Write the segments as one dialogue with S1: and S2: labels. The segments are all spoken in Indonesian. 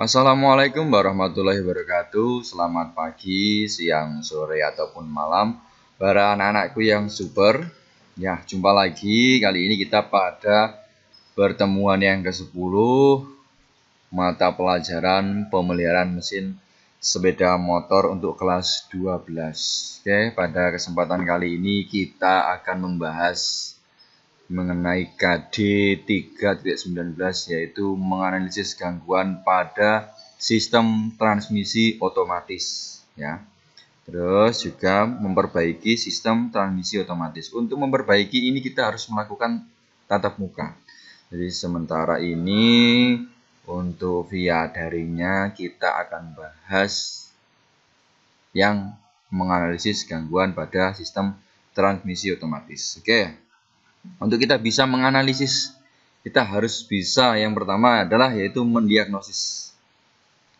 S1: Assalamualaikum warahmatullahi wabarakatuh. Selamat pagi, siang, sore, ataupun malam para anak-anakku yang super. Ya, jumpa lagi. Kali ini kita pada pertemuan yang ke-10 mata pelajaran pemeliharaan mesin sepeda motor untuk kelas 12. Oke, pada kesempatan kali ini kita akan membahas mengenai KD 3.19, yaitu menganalisis gangguan pada sistem transmisi otomatis, ya. Terus juga memperbaiki sistem transmisi otomatis. Untuk memperbaiki ini kita harus melakukan tatap muka. Jadi sementara ini untuk via daringnya kita akan bahas yang menganalisis gangguan pada sistem transmisi otomatis. Oke. Untuk kita bisa menganalisis, kita harus bisa, yang pertama adalah yaitu mendiagnosis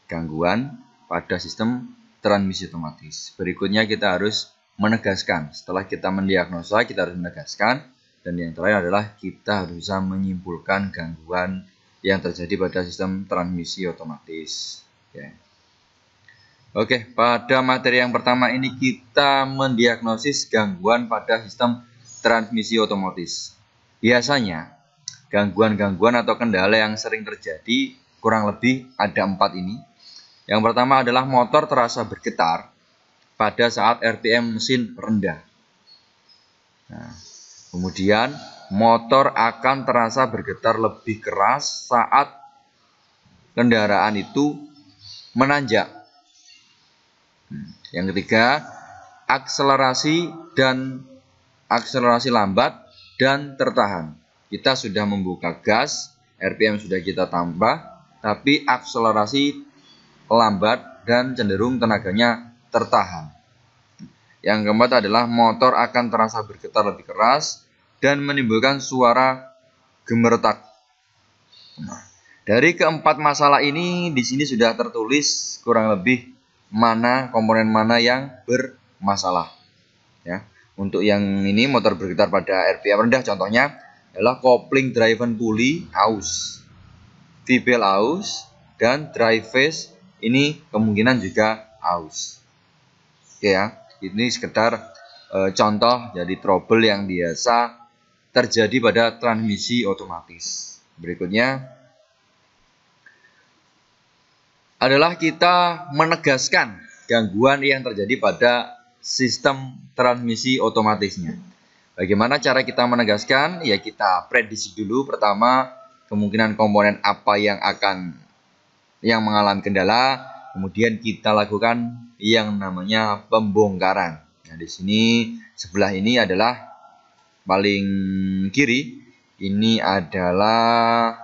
S1: gangguan pada sistem transmisi otomatis. Berikutnya kita harus menegaskan. Setelah kita mendiagnosa, kita harus menegaskan. Dan yang terakhir adalah kita harus bisa menyimpulkan gangguan yang terjadi pada sistem transmisi otomatis. Oke, pada materi yang pertama ini kita mendiagnosis gangguan pada sistem transmisi otomatis. Biasanya gangguan-gangguan atau kendala yang sering terjadi kurang lebih ada 4 ini. Yang pertama adalah motor terasa bergetar pada saat RPM mesin rendah. Nah, kemudian motor akan terasa bergetar lebih keras saat kendaraan itu menanjak. Yang ketiga, akselerasi lambat dan tertahan. Kita sudah membuka gas, RPM sudah kita tambah, tapi akselerasi lambat dan cenderung tenaganya tertahan. Yang keempat adalah motor akan terasa bergetar lebih keras dan menimbulkan suara gemeretak. Nah, dari keempat masalah ini di sini sudah tertulis kurang lebih komponen mana yang bermasalah, ya. Untuk yang ini motor bergetar pada RPM rendah, contohnya adalah kopling driven pulley aus, V-belt aus, dan drive phase ini kemungkinan juga aus. Oke ya, ini sekedar contoh dari trouble yang biasa terjadi pada transmisi otomatis. Berikutnya adalah kita menegaskan gangguan yang terjadi pada sistem transmisi otomatisnya. Bagaimana cara kita menegaskan? Ya, kita prediksi dulu. Pertama, kemungkinan komponen apa yang mengalami kendala. Kemudian kita lakukan yang namanya pembongkaran. Nah, di sini sebelah ini adalah paling kiri. Ini adalah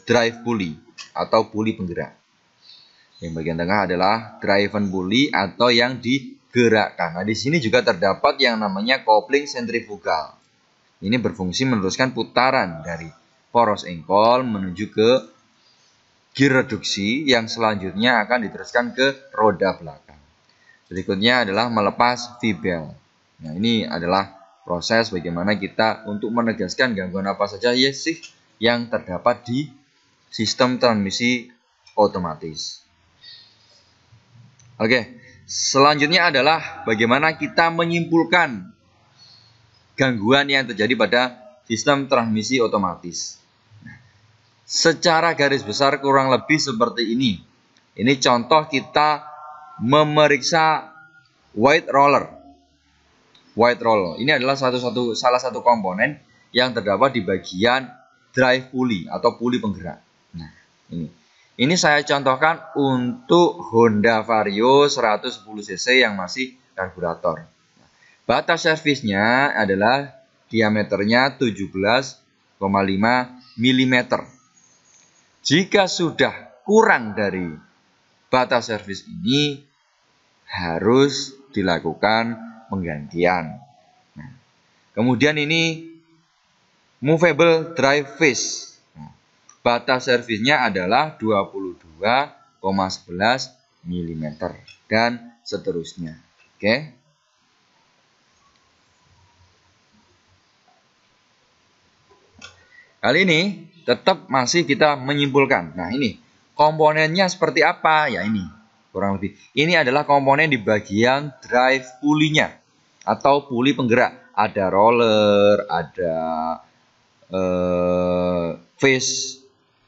S1: drive pulley atau pulley penggerak. Yang bagian tengah adalah driven pulley atau yang digerakkan. Nah, di sini juga terdapat yang namanya kopling sentrifugal. Ini berfungsi meneruskan putaran dari poros engkol menuju ke gear reduksi yang selanjutnya akan diteruskan ke roda belakang. Berikutnya adalah melepas V-belt. Nah, ini adalah proses bagaimana kita untuk menegaskan gangguan apa saja sih yang terdapat di sistem transmisi otomatis. Oke, selanjutnya adalah bagaimana kita menyimpulkan gangguan yang terjadi pada sistem transmisi otomatis. Secara garis besar kurang lebih seperti ini. Ini contoh kita memeriksa white roller. White roller ini adalah salah satu komponen yang terdapat di bagian drive pulley atau pulley penggerak. Nah, ini saya contohkan untuk Honda Vario 110 cc yang masih karburator. Batas servisnya adalah diameternya 17,5 mm. Jika sudah kurang dari batas servis ini, harus dilakukan penggantian. Nah, kemudian ini movable drive phase. Batas servisnya adalah 22,11 mm dan seterusnya. Oke. Kali ini tetap masih kita menyimpulkan. Nah, ini komponennya seperti apa? Ya ini, kurang lebih. Ini adalah komponen di bagian drive pulley-nya atau puli penggerak. Ada roller, ada face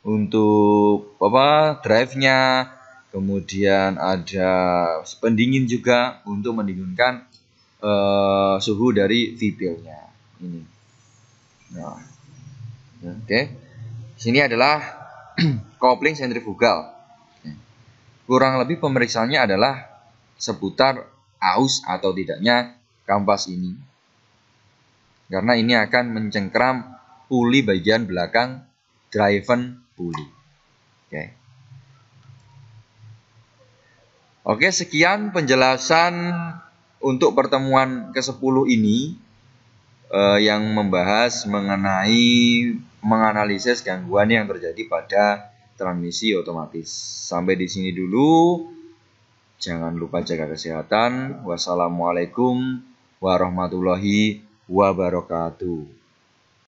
S1: untuk drive-nya, kemudian ada pendingin juga untuk mendinginkan suhu dari V-pilnya. Ini. Nah, oke. Sini adalah kopling sentrifugal. Kurang lebih pemeriksaannya adalah seputar aus atau tidaknya kampas ini. Karena ini akan mencengkram puli bagian belakang driven puli. Oke, sekian penjelasan untuk pertemuan ke-10 ini yang membahas mengenai menganalisis gangguan yang terjadi pada transmisi otomatis. Sampai di sini dulu. Jangan lupa jaga kesehatan. Wassalamualaikum warahmatullahi wabarakatuh.